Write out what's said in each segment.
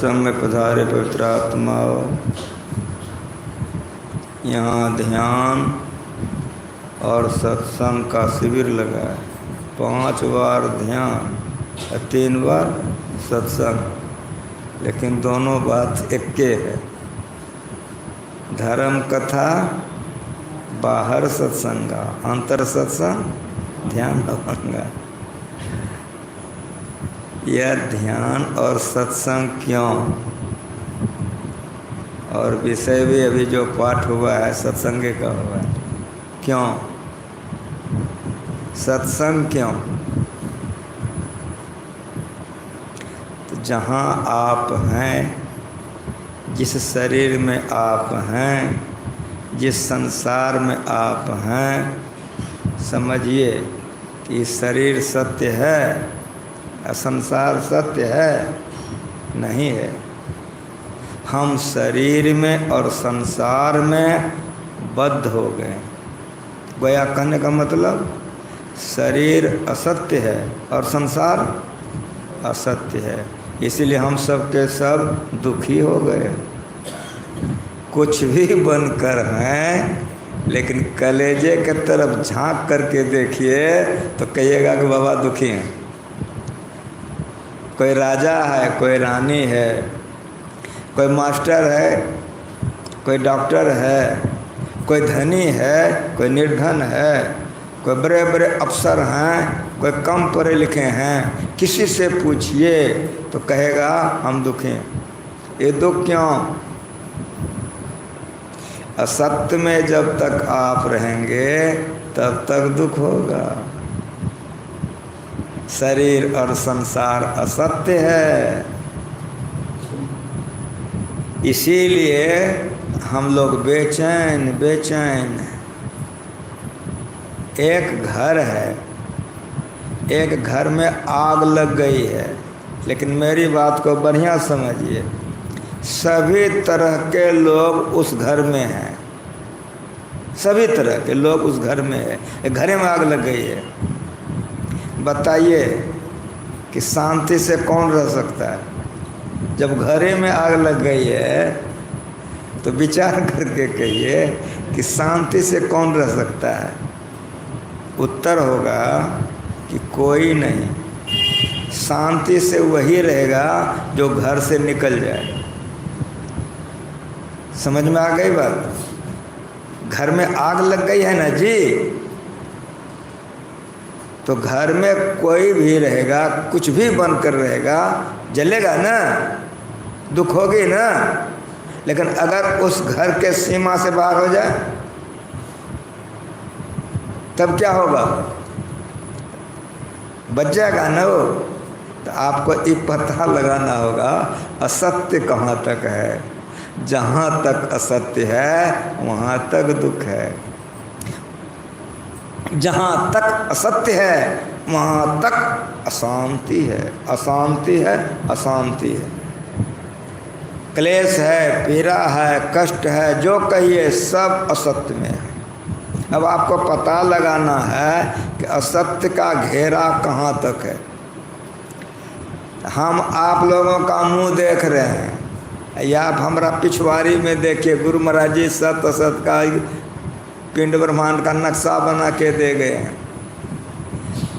सत्संग में पधारे पवित्र आत्माओं। यहाँ ध्यान और सत्संग का शिविर लगा है। 5 बार ध्यान और 3 बार सत्संग, लेकिन दोनों बात एक के है। धर्म कथा बाहर सत्संगा, अंतर सत्संग ध्यान भंगा। यह ध्यान और सत्संग क्यों, और विषय भी अभी जो पाठ हुआ है सत्संग का हुआ है। क्यों सत्संग क्यों? तो जहाँ आप हैं, जिस शरीर में आप हैं, जिस संसार में आप हैं, समझिए कि शरीर सत्य है, संसार सत्य है नहीं है। हम शरीर में और संसार में बद्ध हो गए। गोया कहने का मतलब शरीर असत्य है और संसार असत्य है, इसीलिए हम सब के सब दुखी हो गए। कुछ भी बनकर हैं, लेकिन कलेजे की तरफ झांक करके देखिए तो कहिएगा कि बाबा दुखी हैं। कोई राजा है, कोई रानी है, कोई मास्टर है, कोई डॉक्टर है, कोई धनी है, कोई निर्धन है, कोई बड़े बड़े अफसर हैं, कोई कम पढ़े लिखे हैं। किसी से पूछिए तो कहेगा हम दुखी हैं। ये दुख क्यों? असत्य में जब तक आप रहेंगे तब तक दुख होगा। शरीर और संसार असत्य है, इसीलिए हम लोग बेचैन बेचैन। एक घर है, एक घर में आग लग गई है, लेकिन मेरी बात को बढ़िया समझिए, सभी तरह के लोग उस घर में हैं। सभी तरह के लोग उस घर में है। एक घरे में आग लग गई है, बताइए कि शांति से कौन रह सकता है? जब घरे में आग लग गई है तो विचार करके कहिए कि शांति से कौन रह सकता है? उत्तर होगा कि कोई नहीं। शांति से वही रहेगा जो घर से निकल जाए। समझ में आ गई बात? घर में आग लग गई है ना जी, तो घर में कोई भी रहेगा, कुछ भी बनकर रहेगा, जलेगा ना, दुख होगी ना। लेकिन अगर उस घर के सीमा से बाहर हो जाए तब क्या होगा? बच जाएगा ना वो। तो आपको ये पता लगाना होगा असत्य कहाँ तक है। जहाँ तक असत्य है वहाँ तक दुख है, जहाँ तक असत्य है वहाँ तक अशांति है। अशांति है, अशांति है, क्लेश है, पीड़ा है, कष्ट है, जो कहिए सब असत्य में है। अब आपको पता लगाना है कि असत्य का घेरा कहाँ तक है। हम आप लोगों का मुंह देख रहे हैं, या आप हमारा पिछवाड़ी में देखिए, गुरु महाराज जी सत्य असत्य का पिंड ब्रह्मांड का नक्शा बना के दे गए हैं।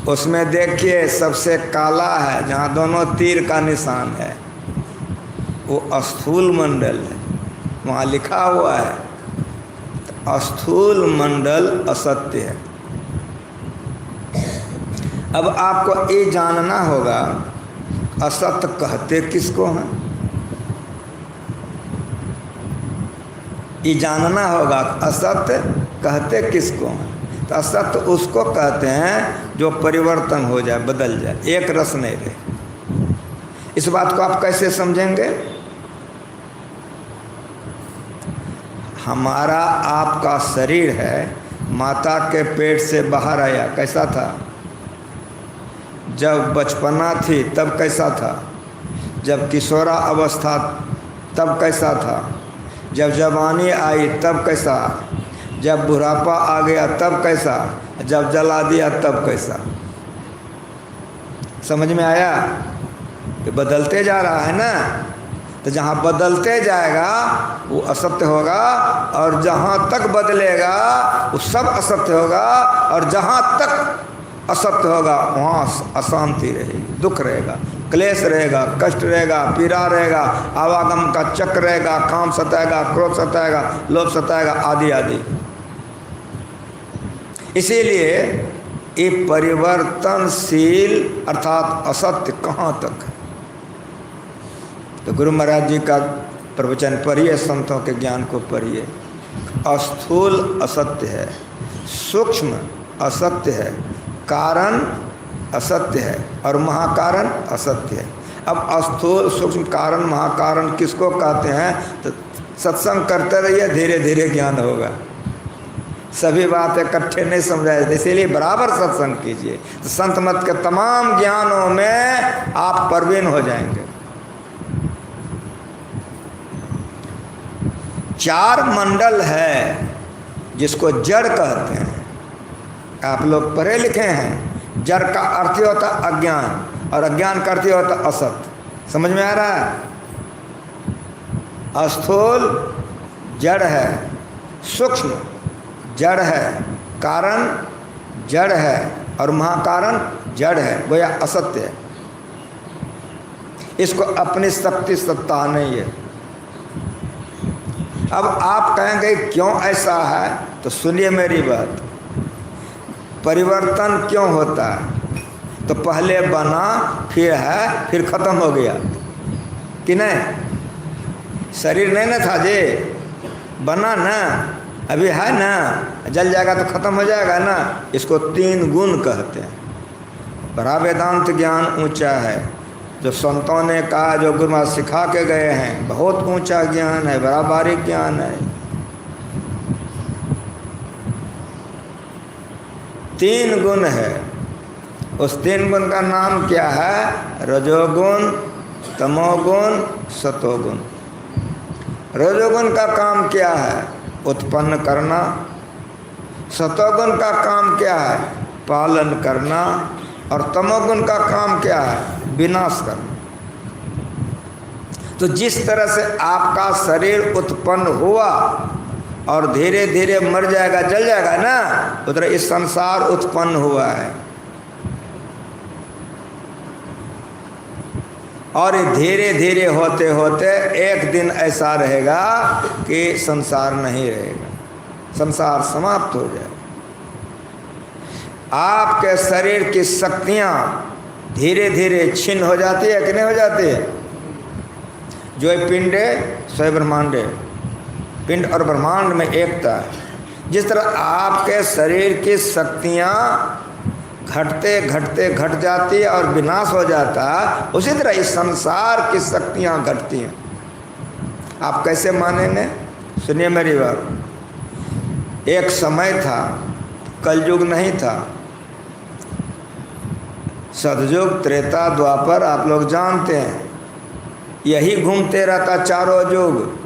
उसमें देखिए सबसे काला है, जहाँ दोनों तीर का निशान है, वो स्थूल मंडल है। वहाँ लिखा हुआ है स्थूल मंडल असत्य है। अब आपको ये जानना होगा असत्य कहते किसको हैं। ये जानना होगा असत्य कहते किसको हैं। तो असत्य उसको कहते हैं जो परिवर्तन हो जाए, बदल जाए, एक रस नहीं रहे। इस बात को आप कैसे समझेंगे? हमारा आपका शरीर है, माता के पेट से बाहर आया, कैसा था? जब बचपना थी तब कैसा था? जब किशोरा अवस्था तब कैसा था? जब जवानी आई तब कैसा? जब बुढ़ापा आ गया तब कैसा? जब जला दिया तब कैसा? समझ में आया? कि बदलते जा रहा है ना। तो जहाँ बदलते जाएगा वो असत्य होगा, और जहाँ तक बदलेगा वो सब असत्य होगा, और जहाँ तक असत्य होगा वहाँ अशांति रहेगी, दुख रहेगा, क्लेश रहेगा, कष्ट रहेगा, पीड़ा रहेगा, आवागम का चक्र रहेगा, काम सताएगा, क्रोध सताएगा, लोभ सताएगा, आदि आदि। इसीलिए ये परिवर्तनशील अर्थात असत्य कहाँ तक है? तो गुरु महाराज जी का प्रवचन पढ़िए, संतों के ज्ञान को पढ़िए। स्थूल असत्य है, सूक्ष्म असत्य है, कारण असत्य है, और महाकारण असत्य है। अब स्थूल सूक्ष्म कारण महाकारण किसको कहते हैं? तो सत्संग करते रहिए, धीरे धीरे ज्ञान होगा। सभी बातें इकट्ठे नहीं समझाए, इसीलिए बराबर सत्संग कीजिए, तो संत मत के तमाम ज्ञानों में आप प्रवीण हो जाएंगे। 4 मंडल है जिसको जड़ कहते हैं। आप लोग पढ़े लिखे हैं। जड़ का अर्थ ही होता अज्ञान, और अज्ञान का अर्थ ही होता असत। समझ में आ रहा है? स्थूल जड़ है, सूक्ष्म जड़ है, कारण जड़ है, और महाकारण जड़ है, गोया असत्य है। इसको अपनी शक्ति सत्ता नहीं है। अब आप कहेंगे क्यों ऐसा है? तो सुनिए मेरी बात। परिवर्तन क्यों होता है? तो पहले बना, फिर है, फिर खत्म हो गया कि नहीं? शरीर नहीं ना था जी, बना ना, अभी है ना, जल जाएगा तो खत्म हो जाएगा ना। इसको 3 गुण कहते हैं। बड़ा वेदांत ज्ञान ऊंचा है, जो संतों ने कहा, जो गुरु महाराज सिखा के गए हैं, बहुत ऊंचा ज्ञान है, बड़ा बारीक ज्ञान है। 3 गुण है। उस 3 गुण का नाम क्या है? रजोगुण, तमोगुण, सतोगुण। रजोगुण का काम क्या है? उत्पन्न करना। सतोगुण का काम क्या है? पालन करना। और तमोगुण का काम क्या है? विनाश करना। तो जिस तरह से आपका शरीर उत्पन्न हुआ और धीरे धीरे मर जाएगा, जल जाएगा ना, उस तरह इस संसार उत्पन्न हुआ है, और धीरे धीरे होते होते एक दिन ऐसा रहेगा कि संसार नहीं रहेगा, संसार समाप्त हो जाएगा। आपके शरीर की शक्तियाँ धीरे धीरे छिन्न हो जाती है कि नहीं हो जाती है? जो पिंडे स्वय ब्रह्मांडे, पिंड और ब्रह्मांड में एकता है। जिस तरह आपके शरीर की शक्तियाँ घटते घटते घट जाती है और विनाश हो जाता है, उसी तरह इस संसार की शक्तियाँ घटती हैं। आप कैसे मानेंगे? सुनिए मेरी बात। एक समय था, कलयुग नहीं था, सतयुग, त्रेता, द्वापर, आप लोग जानते हैं। यही घूमते रहता चारों युग।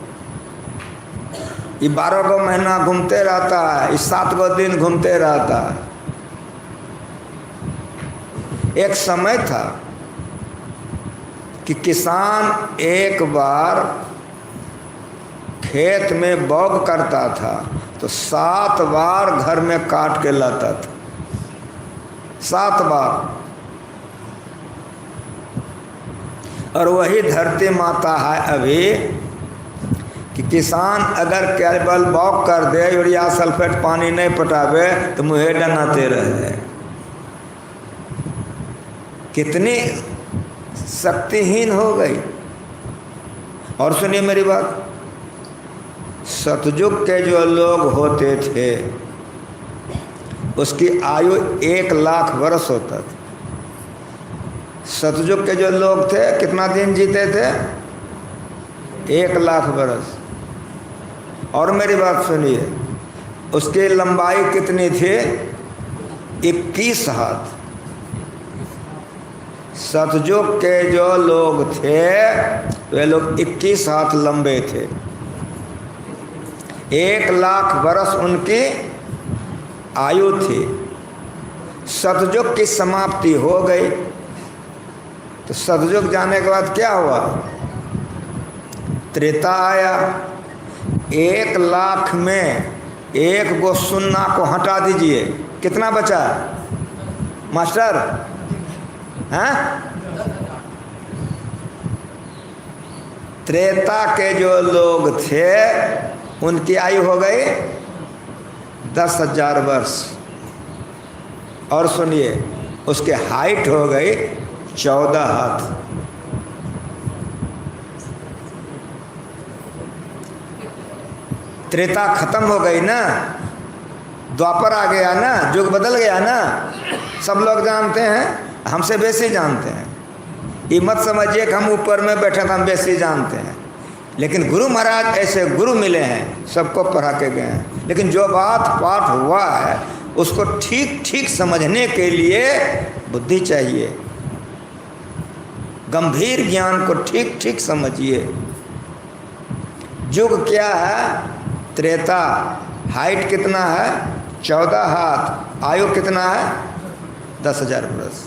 ये 12 गो महीना घूमते रहता है, इस 7 गो दिन घूमते रहता है। एक समय था कि किसान एक बार खेत में बौग करता था तो 7 बार घर में काट के लाता था, 7 बार। और वही धरती माता है अभी कि किसान अगर केवल बौग कर दे, यूरिया सल्फेट पानी नहीं पटावे तो मुँहे डनाते रहे। कितनी शक्तिहीन हो गई। और सुनिए मेरी बात, सतयुग के जो लोग होते थे उसकी आयु 1 लाख वर्ष होता था। सतयुग के जो लोग थे कितना दिन जीते थे? 1 लाख वर्ष। और मेरी बात सुनिए, उसकी लंबाई कितनी थी? 21 हाथ। सतयुग के जो लोग थे वे लोग 21 हाथ लंबे थे। 1 लाख वर्ष उनकी आयु थी। सतयुग की समाप्ति हो गई। तो सतयुग जाने के बाद क्या हुआ? त्रेता आया, 1,00,000 में 1 गो सुन्ना को हटा दीजिए, कितना बचा मास्टर? हैं? त्रेता के जो लोग थे उनकी आयु हो गई 10,000 वर्ष। और सुनिए, उसके हाइट हो गई 14 हाथ। त्रेता खत्म हो गई ना, द्वापर आ गया ना, युग बदल गया ना। सब लोग जानते हैं, हमसे बेसी जानते हैं। ये मत समझिए कि हम ऊपर में बैठे तो हम बेसी जानते हैं, लेकिन गुरु महाराज ऐसे गुरु मिले हैं, सबको पढ़ा के गए हैं। लेकिन जो बात पाठ हुआ है उसको ठीक ठीक समझने के लिए बुद्धि चाहिए, गंभीर ज्ञान को ठीक ठीक समझिए। युग क्या है? त्रेता। हाइट कितना है? 14 हाथ। आयु कितना है? 10,000 वर्ष।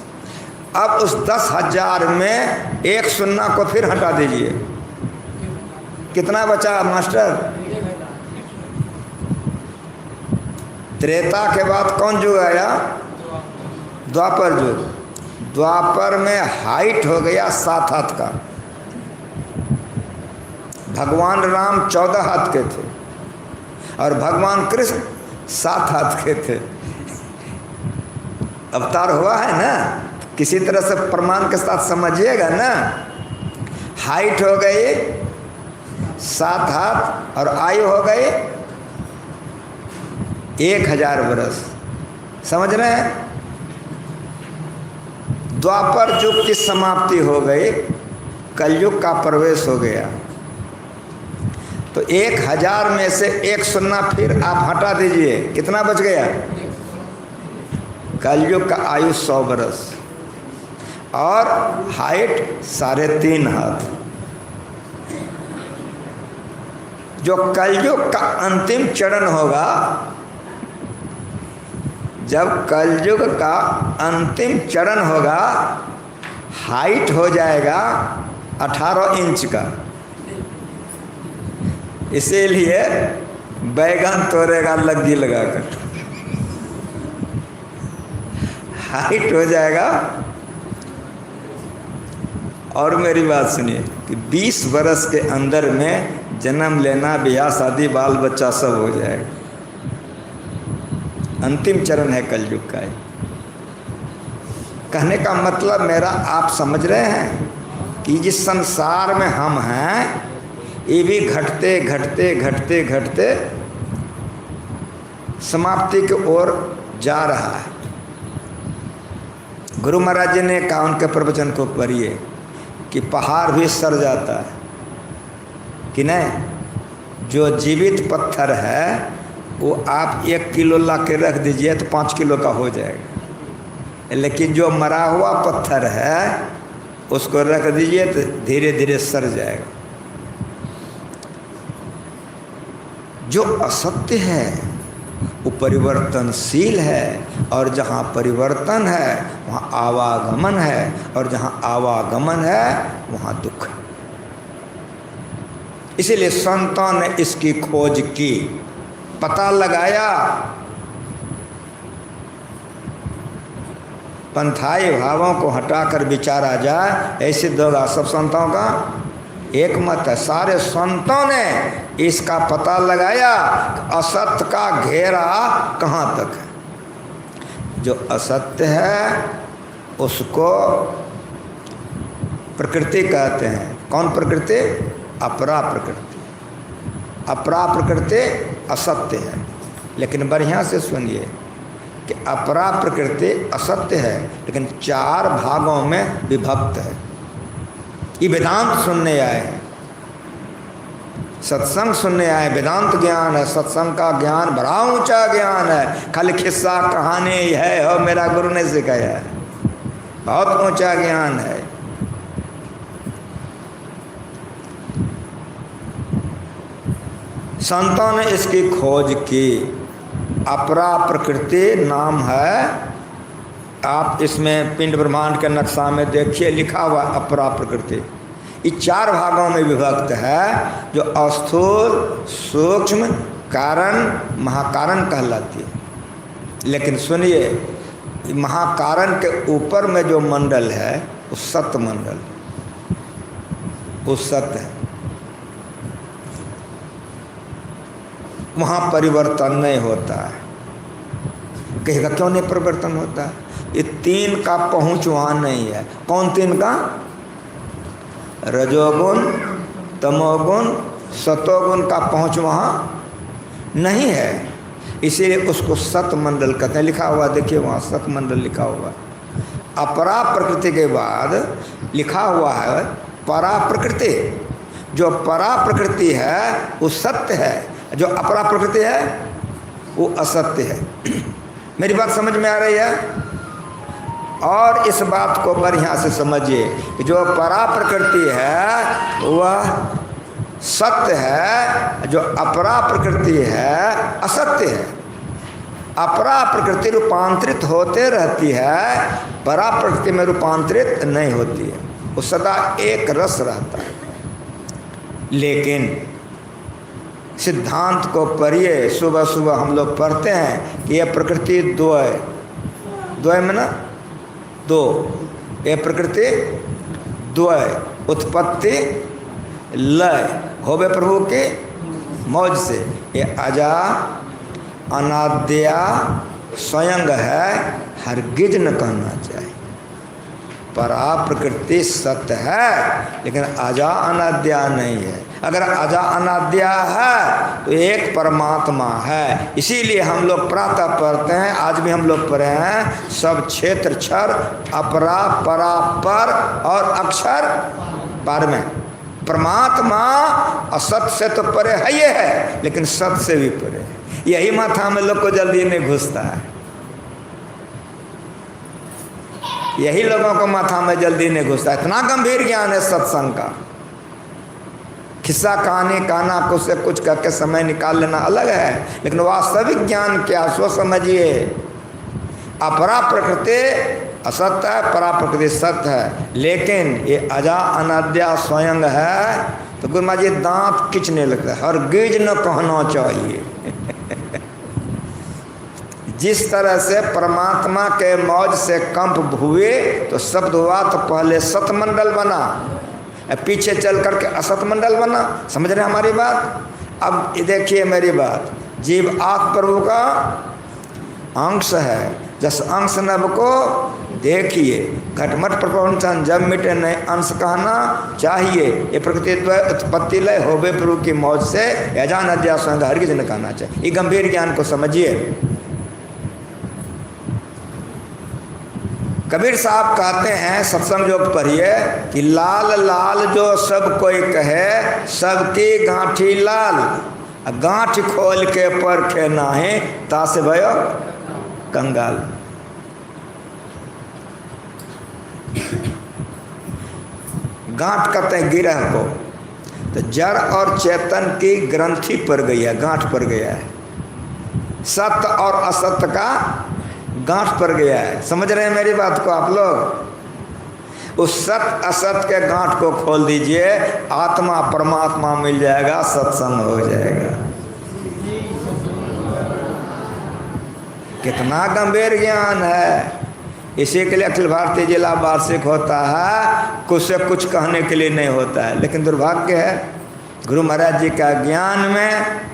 अब उस 10,000 में 1 सुन्ना को फिर हटा दीजिए, कितना बचा मास्टर? त्रेता के बाद कौन युग आया? द्वापर युग। द्वापर में हाइट हो गया 7 हाथ का। भगवान राम 14 हाथ के थे और भगवान कृष्ण 7 हाथ के थे। अवतार हुआ है ना, किसी तरह से प्रमाण के साथ समझिएगा ना। हाइट हो गई 7 हाथ और आयु हो गई 1,000 वर्ष। समझ रहे हैं? द्वापर युग की समाप्ति हो गई, कलयुग का प्रवेश हो गया। तो 1,000 में से 1 सुन्ना फिर आप हटा दीजिए, कितना बच गया? कलयुग का आयु 100 वर्ष और हाइट 3.5 हाथ। जो कलयुग का अंतिम चरण होगा, जब कलयुग का अंतिम चरण होगा, हाइट हो जाएगा 18 इंच का। इसीलिए बैगन तोड़ेगा लग्गी लगाकर, हाइट हो जाएगा। और मेरी बात सुनिए कि 20 वर्ष के अंदर में जन्म लेना, ब्याह शादी, बाल बच्चा सब हो जाएगा। अंतिम चरण है कलयुग का। कहने का मतलब मेरा आप समझ रहे हैं कि जिस संसार में हम हैं, ये भी घटते घटते घटते घटते समाप्ति की ओर जा रहा है। गुरु महाराज जी ने कहा, उनके प्रवचन को पढ़िए, कि पहाड़ भी सड़ जाता है कि नहीं। जो जीवित पत्थर है वो आप 1 किलो ला के रख दीजिए तो 5 किलो का हो जाएगा, लेकिन जो मरा हुआ पत्थर है उसको रख दीजिए तो धीरे धीरे सड़ जाएगा। जो असत्य है वो परिवर्तनशील है, और जहाँ परिवर्तन है वहाँ आवागमन है, और जहाँ आवागमन है वहाँ दुख है। इसीलिए संतों ने इसकी खोज की, पता लगाया। पंथाई भावों को हटाकर विचारा जाए, ऐसे दोगा। सब संतों का एक मत है। सारे संतों ने इसका पता लगाया असत्य का घेरा कहाँ तक है। जो असत्य है उसको प्रकृति कहते हैं। कौन प्रकृति? अपरा प्रकृति। अपरा प्रकृति असत्य है। लेकिन बढ़िया से सुनिए कि अपरा प्रकृति असत्य है, लेकिन 4 भागों में विभक्त है। ये वेदांत सुनने आए हैं, सत्संग सुनने आए। वेदांत ज्ञान है, सत्संग का ज्ञान बड़ा ऊंचा ज्ञान है। खाली किस्सा कहानी है और मेरा गुरु ने सिखाया है, बहुत ऊंचा ज्ञान है। संतों ने इसकी खोज की। अपरा प्रकृति नाम है। आप इसमें पिंड ब्रह्मांड के नक्शा में देखिए, लिखा हुआ अपरा प्रकृति। ये 4 भागों में विभक्त है, जो स्थूल, सूक्ष्म, कारण, महाकारण कहलाती है। लेकिन सुनिए, महाकारण के ऊपर में जो मंडल है वो सत मंडल, वो सत है, वहाँ परिवर्तन नहीं होता है। कहेगा क्यों नहीं परिवर्तन होता है? ये 3 का पहुँच वहाँ नहीं है। कौन 3 का? रजोगुण, तमोगुण, सतोगुण का पहुँच वहाँ नहीं है, इसीलिए उसको सत मंडल कहते हैं। लिखा हुआ देखिए वहाँ सत मंडल लिखा हुआ। अपरा प्रकृति के बाद लिखा हुआ है परा प्रकृति। जो परा प्रकृति है वो सत्य है, जो अपरा प्रकृति है वो असत्य है। मेरी बात समझ में आ रही है? और इस बात को बढ़िया से समझिए कि जो परा प्रकृति है वह सत्य है, जो अपरा प्रकृति है असत्य है। अपरा प्रकृति रूपांतरित होते रहती है, परा प्रकृति में रूपांतरित नहीं होती है, वो सदा एक रस रहता है। लेकिन सिद्धांत को पढ़िए, सुबह सुबह हम लोग पढ़ते हैं कि यह प्रकृति द्वय में ना 2, ये प्रकृति द्वय, उत्पत्ति लय होवे प्रभु के मौज से। ये अजा अनाद्या स्वयं है, हरगिज न कहना चाहिए। परा प्रकृति सत्य है लेकिन अजा अनाद्या नहीं है। अगर अजा अनाद्या है तो एक परमात्मा है। इसीलिए हम लोग प्रातः पढ़ते हैं, आज भी हम लोग पढ़े हैं, सब क्षेत्र क्षर अपरा परा पर और अक्षर पर में। परमात्मा असत से तो परे है, ये है, लेकिन सत से भी परे है। यही माथा में लोग को जल्दी नहीं घुसता है, यही लोगों को माथा में जल्दी नहीं घुसता। इतना गंभीर ज्ञान है सत्संग का। किस्सा कहानी कहना, कुछ से कुछ करके समय निकाल लेना अलग है, लेकिन वास्तविक ज्ञान क्या सो समझिए। अपरा प्रकृति असत्य है, परा प्रकृति सत्य है, लेकिन ये अजा अनाद्या स्वयं है। तो गुरु महाराज जी दांत खींचने लगता है, हरगिज न कहना चाहिए। जिस तरह से परमात्मा के मौज से कंप हुए तो शब्द हुआ, तो पहले सतमंडल बना, पीछे चल करके असत मंडल बना। समझ रहे हमारी बात? अब देखिए मेरी बात, जीव आत्म प्रभु का अंश है, जस अंश नभ को देखिए। घटमट प्रपंचन जब मिटे नहीं अंश कहना चाहिए। ये प्रकृति उत्पत्ति लय होवे प्रभु की मौज से, यजान अध्याय स्वयं हरगिज न कहना चाहिए। ये गंभीर ज्ञान को समझिए। कबीर साहब कहते हैं, सत्संग जो पढ़िए, कि लाल लाल जो सब कोई कहे, सबकी गांठी लाल, गांठ खोल के परखे नाहे, तास भयो कंगाल। गांठ कहते हैं गिरह को, तो जड़ और चेतन की ग्रंथि पर गई है, गांठ पर गया है। सत्य और असत्य का गांठ पर गया है। समझ रहे हैं मेरी बात को आप लोग? उस सत्य असत्य के गांठ को खोल दीजिए, आत्मा परमात्मा मिल जाएगा, सत्संग हो जाएगा। कितना गंभीर ज्ञान है। इसी के लिए अखिल भारतीय जिला वार्षिक होता है, कुछ से कुछ कहने के लिए नहीं होता है। लेकिन दुर्भाग्य है, गुरु महाराज जी का ज्ञान में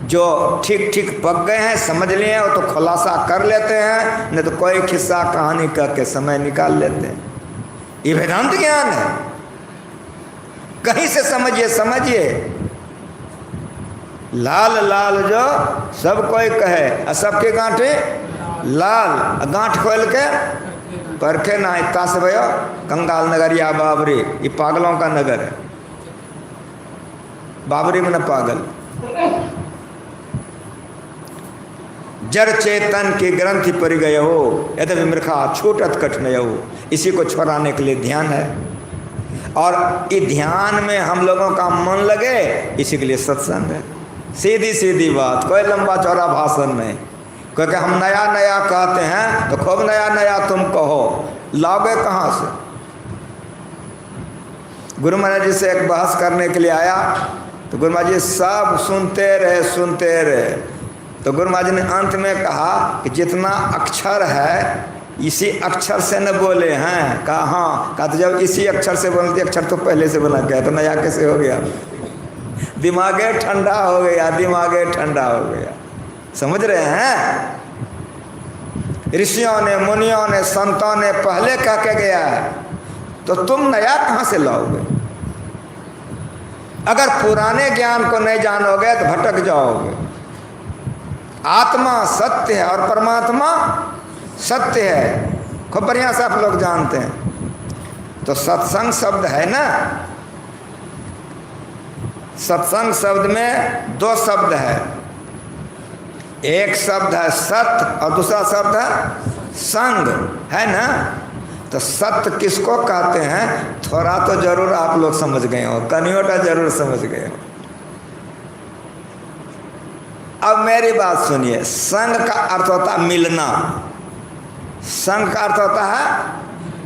जो ठीक ठीक पक गए हैं, समझ लिए, वो तो खुलासा कर लेते हैं, नहीं तो कोई किस्सा कहानी करके समय निकाल लेते हैं। ये वेदांत ज्ञान है, कहीं से समझिए। लाल लाल जो सब कोई कहे, सबके गांठे लाल, गांठ खोल के परखे ना, इतना से भयो कंगाल नगर या बाबरी, ये पागलों का नगर है। बाबरी में न पागल। जड़ चेतन की ग्रंथि पर गए हो, यदि विमृखा छूटत कठिन हो, इसी को छोड़ाने के लिए ध्यान है। और ये ध्यान में हम लोगों का मन लगे, इसी के लिए सत्संग है। सीधी सीधी बात, कोई लंबा चौड़ा भाषण नहीं। क्योंकि हम नया नया कहते हैं तो खूब नया नया तुम कहो, लाओगे कहाँ से? गुरु महाराज जी से एक बहस करने के लिए आया, तो गुरु महाराज जी सब सुनते रहे। तो गुरु महाराज जी ने अंत में कहा कि जितना अक्षर है इसी अक्षर से न बोले हैं। कहा हाँ। कहा तो जब इसी अक्षर से बोलते, अक्षर तो पहले से बना गया, तो नया कैसे हो गया? दिमागे ठंडा हो गया। समझ रहे हैं? ऋषियों ने, मुनियों ने, संतों ने पहले कह के गया है, तो तुम नया कहाँ से लाओगे? अगर पुराने ज्ञान को नहीं जानोगे तो भटक जाओगे। आत्मा सत्य है और परमात्मा सत्य है, खूब बढ़िया से आप लोग जानते हैं। तो सत्संग शब्द है ना, सत्संग शब्द में दो शब्द है, एक शब्द है सत्य और दूसरा शब्द है संग, है ना। तो सत्य किसको कहते हैं? थोड़ा तो जरूर आप लोग समझ गए हो, कन्योटा जरूर समझ गए हो। अब मेरी बात सुनिए, संग का अर्थ होता है मिलना। संग का अर्थ होता है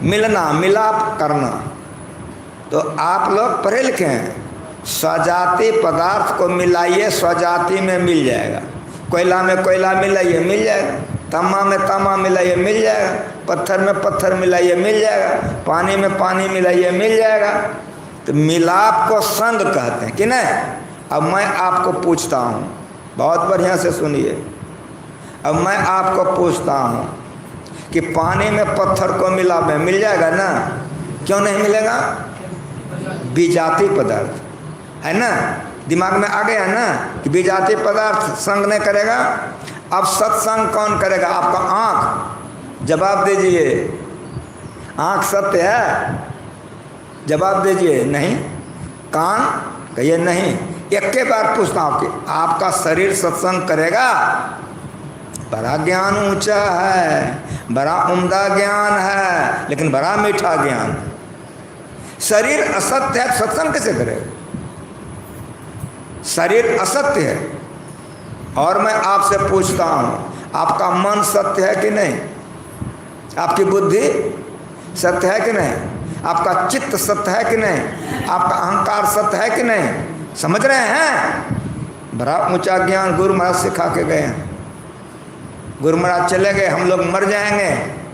मिलना, मिलाप करना। तो आप लोग पढ़े लिखे हैं, स्वजाति पदार्थ को मिलाइए, स्वजाति में मिल जाएगा। कोयला में कोयला मिलाइए, मिल जाएगा। तांबा में तांबा मिलाइए, मिल जाएगा। पत्थर में पत्थर मिलाइए, मिल जाएगा। पानी में पानी मिलाइए, मिल जाएगा। तो मिलाप को संग कहते हैं कि नहीं। अब मैं आपको पूछता हूँ, बहुत बढ़िया से सुनिए। अब मैं आपको पूछता हूँ कि पानी में पत्थर को मिलावे, मिल जाएगा ना? क्यों नहीं मिलेगा? विजातीय पदार्थ है ना, दिमाग में आ गया ना कि विजातीय पदार्थ संग नहीं करेगा। अब सत्संग कौन करेगा? आपका आँख। जवाब दीजिए, आँख सत्य है? जवाब दीजिए नहीं। कान? कहिए नहीं। एक के बार पूछता हूँ कि आपका शरीर सत्संग करेगा? बड़ा ज्ञान ऊंचा है, बड़ा उम्दा ज्ञान है, लेकिन बड़ा मीठा ज्ञान। शरीर असत्य है, सत्संग कैसे करेगा? शरीर असत्य है। और मैं आपसे पूछता हूँ, आपका मन सत्य है कि नहीं? आपकी बुद्धि सत्य है कि नहीं? आपका चित्त सत्य है कि नहीं? आपका अहंकार सत्य है कि नहीं? समझ रहे हैं? बड़ा ऊंचा ज्ञान गुरु महाराज सिखा के गए हैं। गुरु महाराज चले गए, हम लोग मर जाएंगे,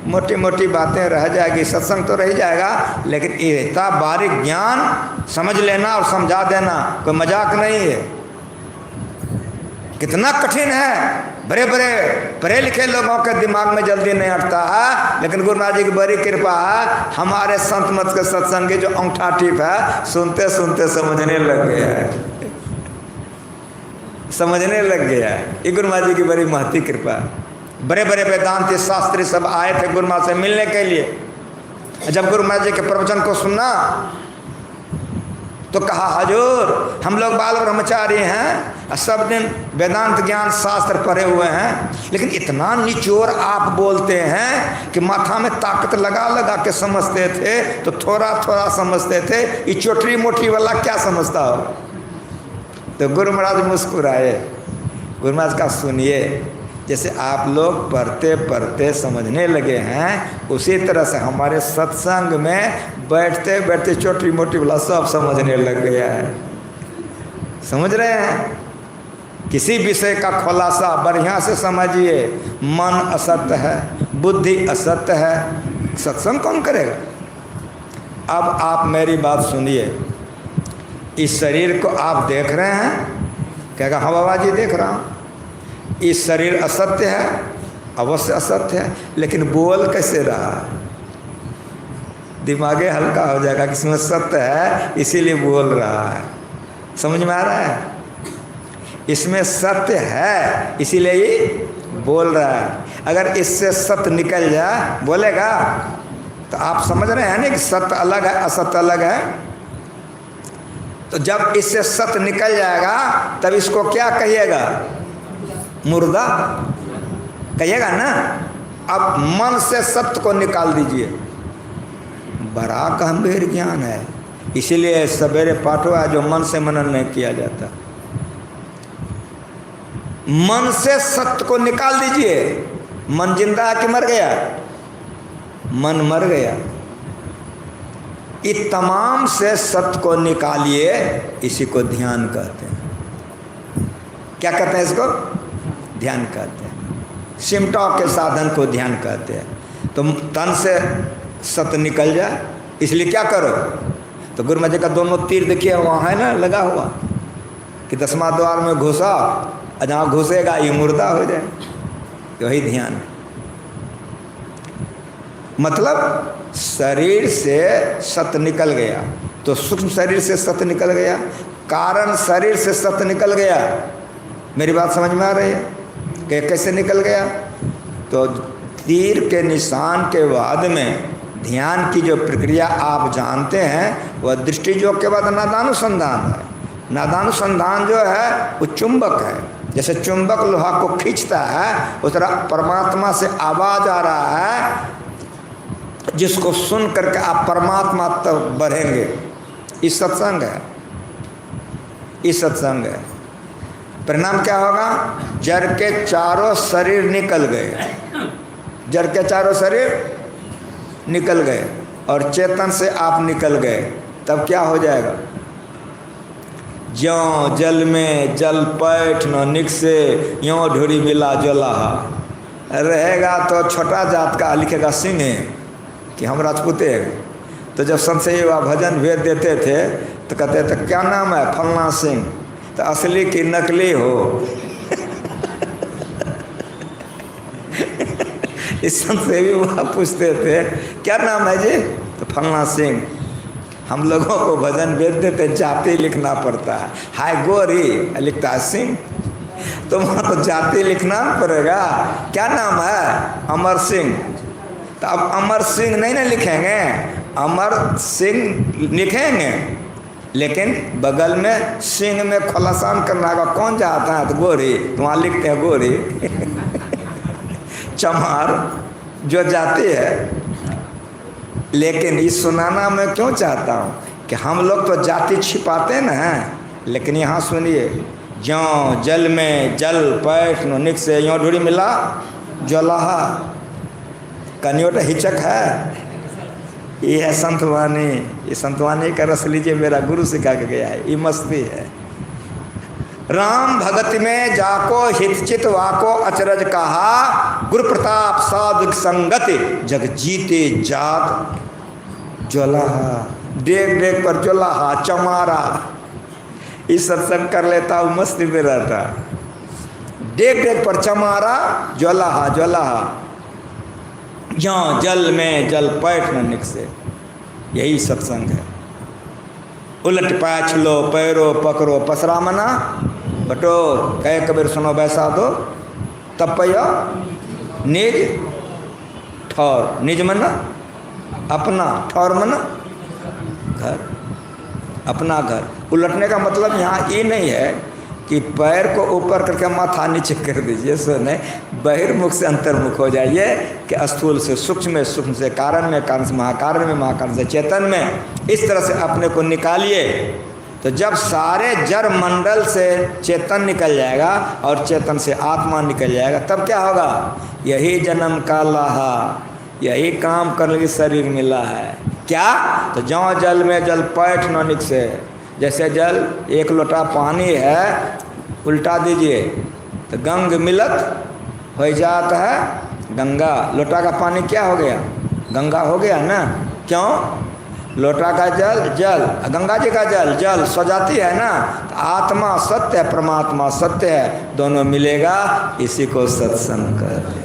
मोटी मोटी बातें रह जाएगी, सत्संग तो रह जाएगा, लेकिन इतना बारीक ज्ञान समझ लेना और समझा देना कोई मजाक नहीं है। कितना कठिन है, बड़े बड़े पढ़े लिखे लोगों के दिमाग में जल्दी नहीं अटता है, लेकिन गुरु महाराज जी की बड़ी कृपा है। हमारे संत मत के सत्संग की जो अंगूठा टिप है, सुनते सुनते समझने लग गया है, समझने लग गया है। ये गुरु महाराज जी की बड़ी महती कृपा है। बड़े बड़े वेदांती शास्त्री सब आए थे गुरु महाराज से मिलने के लिए। जब गुरु महाराज जी के प्रवचन को सुना तो कहा, हजूर हम लोग बाल ब्रह्मचारी हैं, सब दिन वेदांत ज्ञान शास्त्र पढ़े हुए हैं, लेकिन इतना निचोड़ आप बोलते हैं कि माथा में ताकत लगा लगा के समझते थे तो थोड़ा थोड़ा समझते थे, ये चोटरी मोटी वाला क्या समझता हो? तो गुरु महाराज मुस्कुराए। गुरु महाराज का सुनिए, जैसे आप लोग पढ़ते पढ़ते समझने लगे हैं, उसी तरह से हमारे सत्संग में बैठते बैठते छोटी मोटी वाला सब समझने लग गया है। समझ रहे हैं? किसी विषय का खुलासा बढ़िया से समझिए। मन असत्य है, बुद्धि असत्य है, सत्संग कौन करेगा? अब आप मेरी बात सुनिए। इस शरीर को आप देख रहे हैं? कहेगा हाँ बाबा जी देख रहा हूँ। इस शरीर असत्य है, अवश्य असत्य है, लेकिन बोल कैसे रहा? दिमागे हल्का हो जाएगा कि इसमें सत्य है इसीलिए बोल रहा है। समझ में आ रहा है? इसमें सत्य है इसीलिए ये बोल रहा है। अगर इससे सत्य निकल जाए बोलेगा? तो आप समझ रहे हैं ना कि सत्य अलग है, असत्य अलग है। तो जब इससे सत्य निकल जाएगा तब इसको क्या कहिएगा? मुर्दा कहिएगा ना। अब मन से सत्य को निकाल दीजिए। बड़ा गंभीर ज्ञान है, इसीलिए सवेरे पाठ हुआ जो मन से मनन नहीं किया जाता। मन से सत्य को निकाल दीजिए। मन जिंदा है कि मर गया? मन मर गया। ये तमाम से सत्य को निकालिए, इसी को ध्यान कहते हैं। क्या कहते हैं इसको? ध्यान कहते हैं। सिमटाव के साधन को ध्यान कहते हैं। तो तन से सत्य निकल जाए, इसलिए क्या करो? तो गुरु महाराज का दोनों तीर देखिए वहाँ है ना लगा हुआ कि 10वां द्वार में घुसा, जहाँ घुसेगा ये मुर्दा हो जाए। वही ध्यान है। मतलब शरीर से सत्य निकल गया तो सूक्ष्म शरीर से सत्य निकल गया, कारण शरीर से सत्य निकल गया। मेरी बात समझ में आ रही है कि कैसे निकल गया? तो तीर के निशान के बाद में ध्यान की जो प्रक्रिया आप जानते हैं वह दृष्टि योग के बाद नादानुसंधान है। नादानुसंधान जो है वो चुंबक है। जैसे चुंबक लोहा को खींचता है उस तरह परमात्मा से आवाज आ रहा है जिसको सुन करके आप परमात्मा तक बढ़ेंगे। इस सत्संग है, इस सत्संग है। परिणाम क्या होगा? जड़ के चारों शरीर निकल गए, जड़ के चारों शरीर निकल गए और चेतन से आप निकल गए। तब क्या हो जाएगा? ज्यों जल में जल पैठ न निकसे, यों ढोरी मिला जोलाहा। रहेगा तो छोटा जात का लिखेगा सिंह कि हम राजपूते हैं। तो जब संशय व भजन भेद देते थे तो कहते थे क्या नाम है? फलना सिंह। तो असली की नकली हो। इस संशय भी वह पूछते थे क्या नाम है जी? तो फलना सिंह। हम लोगों को भजन भेद देते, जाति लिखना पड़ता है। हाय गोरी लिखता है सिंह, तो वहाँ तो जाति लिखना पड़ेगा। क्या नाम है? अमर सिंह। तो अब अमर सिंह नहीं ना लिखेंगे, अमर सिंह लिखेंगे, लेकिन बगल में सिंह में खुलासान करना होगा। कौन चाहता है? तो गोरी, तो वहाँ लिखते हैं गोरी। चमार जो जाती है। लेकिन इस सुनाना मैं क्यों चाहता हूँ कि हम लोग तो जाति छिपाते ना, लेकिन यहाँ सुनिए, ज्यों जल में जल पैठ नो निक से यों ढूढ़ी मिला ज्वलाहा। कन्योटा हिचक है। ये है संतवानी। ये संतवानी का रस लीजिए, मेरा गुरु सिखा के गया है। ये मस्ती है। राम भगत में जाको हितचित वाको अचरज कहा, गुरु प्रताप साधु संगति जग जीते जात ज्वलाहा। देख देख पर ज्वलाहा चमारा। इस सत्संग कर लेता हूँ, मस्ती में रहता। देख देख पर चमारा ज्वलाहा ज्वलाहा, जहाँ जल में जल पैठ न निकसे। यही सत्संग है। उलट पैछ लो पैरो पकड़ो पसरा मना बटो, कहे कबीर सुनो बैसा दो तपया निज ठौर। निज मना अपना, ठौर मना घर, अपना घर। उलटने का मतलब यहाँ ये नहीं है कि पैर को ऊपर करके माथा नीचे कर दीजिए, सो नहीं। बहिर्मुख से अंतर्मुख हो जाइए कि स्थूल से सूक्ष्म में, सूक्ष्म से कारण में, कारण से महाकारण में, महाकारण से चेतन में। इस तरह से अपने को निकालिए। तो जब सारे जड़ मंडल से चेतन निकल जाएगा और चेतन से आत्मा निकल जाएगा, तब क्या होगा? यही जन्म का लाहा, यही काम करने की शरीर मिला है। क्या? तो जौ जल में जल पैठ न निकसे। जैसे जल एक लोटा पानी है, उल्टा दीजिए तो गंग मिलत हो जाता है गंगा। लोटा का पानी क्या हो गया? गंगा हो गया ना। क्यों? लोटा का जल जल, गंगा जी का जल जल सो जाती है ना। तो आत्मा सत्य है, परमात्मा सत्य है, दोनों मिलेगा। इसी को सत्संग कहते हैं।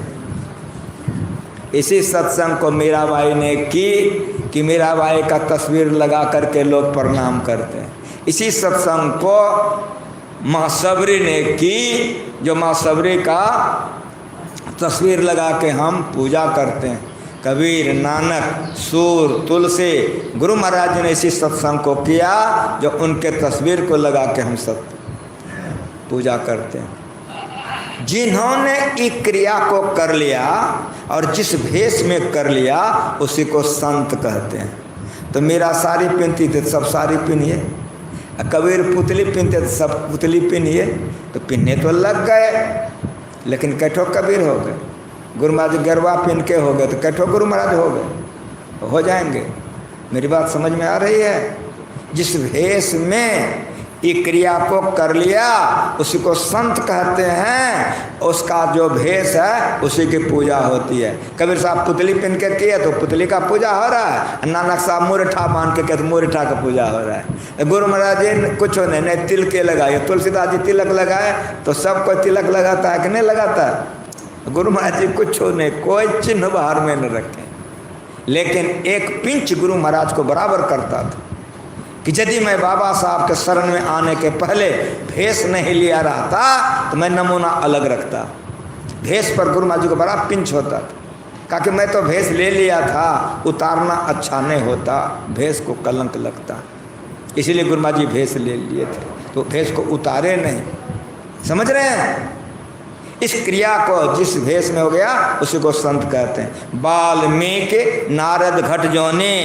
इसी सत्संग को मीराबाई ने की कि मीराबाई का तस्वीर लगा करके लोग प्रणाम करते हैं। इसी सत्संग को माँ सबरी ने की, जो माँ सबरी का तस्वीर लगा के हम पूजा करते हैं। कबीर, नानक, सूर, तुलसी, गुरु महाराज ने इसी सत्संग को किया, जो उनके तस्वीर को लगा के हम सब पूजा करते हैं। जिन्होंने इस क्रिया को कर लिया और जिस भेष में कर लिया, उसी को संत कहते हैं। तो मेरा साड़ी पहनती थे, सब साड़ी पहनिए। कबीर पुतली पहनते थे, सब पुतली पहनिए। तो पहनने तो लग गए, लेकिन कैठो कबीर हो गए। गुरु महाराज गरबा पहन के हो गए, तो कैठो गुरु महाराज हो गए, हो जाएंगे। मेरी बात समझ में आ रही है? जिस भेष में ये क्रिया को कर लिया उसी को संत कहते हैं। उसका जो भेष है उसी की पूजा होती है। कबीर साहब पुतली पहन के किए तो पुतली का पूजा हो रहा है। नानक साहब मुरठा मान के कहते मुरठा का पूजा हो रहा है। गुरु महाराज जी कुछ नहीं तिल के लगाए, तुलसीदास जी तिलक लगाए तो सबको तिलक लगाता है कि नहीं लगाता है? गुरु महाराज जी कुछ नहीं, कोई चिन्ह बाहर में न रखे, लेकिन एक पिंच गुरु महाराज को बराबर करता था कि यदि मैं बाबा साहब के शरण में आने के पहले भेष नहीं लिया रहता तो मैं नमूना अलग रखता। भेष पर गुरु महाराज जी को बड़ा पिंच होता था। कहा कि मैं तो भेष ले लिया था, उतारना अच्छा नहीं होता, भेष को कलंक लगता, इसीलिए गुरु महाराज जी भेष ले लिए थे, तो भेष को उतारे नहीं। समझ रहे हैं? इस क्रिया को जिस भेष में हो गया उसी को संत कहते हैं। वाल्मीकि नारद घट जोने,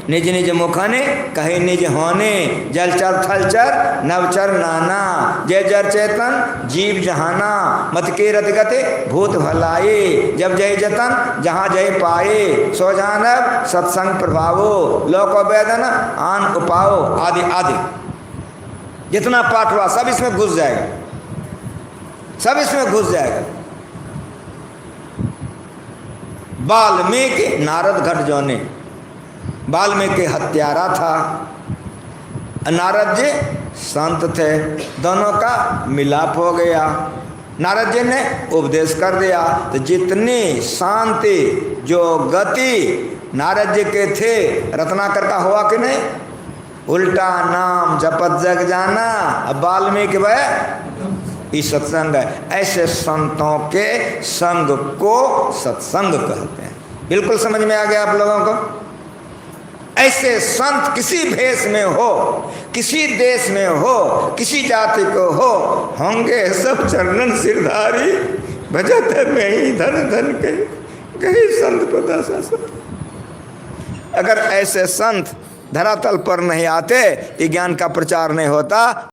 निज निज मुखने कहे निज होने, जलचर थलचर नवचर नाना, जय जर चेतन जीव जहाना, मत के रत गते भूत भलाए, जब जय जतन जहाँ जय पाए, सो जानब सत्संग प्रभावो, लोको वेदन आन उपाओ, आदि आदि। जितना पाठ हुआ सब इसमें घुस जाएगा, सब इसमें घुस जाएगा। वाल्मीकि नारद घट जोने, वाल्मीकि हत्यारा था, नारद जी संत थे, दोनों का मिलाप हो गया। नारद जी ने उपदेश कर दिया तो जितनी शांति जो गति नारद जी के थे रत्नाकर का हुआ कि नहीं? उल्टा नाम जपत जग जाना। अब वाल्मीकि वह ये सत्संग है। ऐसे संतों के संग को सत्संग कहते हैं। बिल्कुल समझ में आ गया आप लोगों को? ऐसे संत किसी भेष में हो, किसी देश में हो, किसी जाति को हो, होंगे सब चरणन सिरधारी, भजत में ही धन धन कहीं संत को दासा सब। अगर ऐसे संत धरातल पर नहीं आते, ये ज्ञान का प्रचार नहीं होता।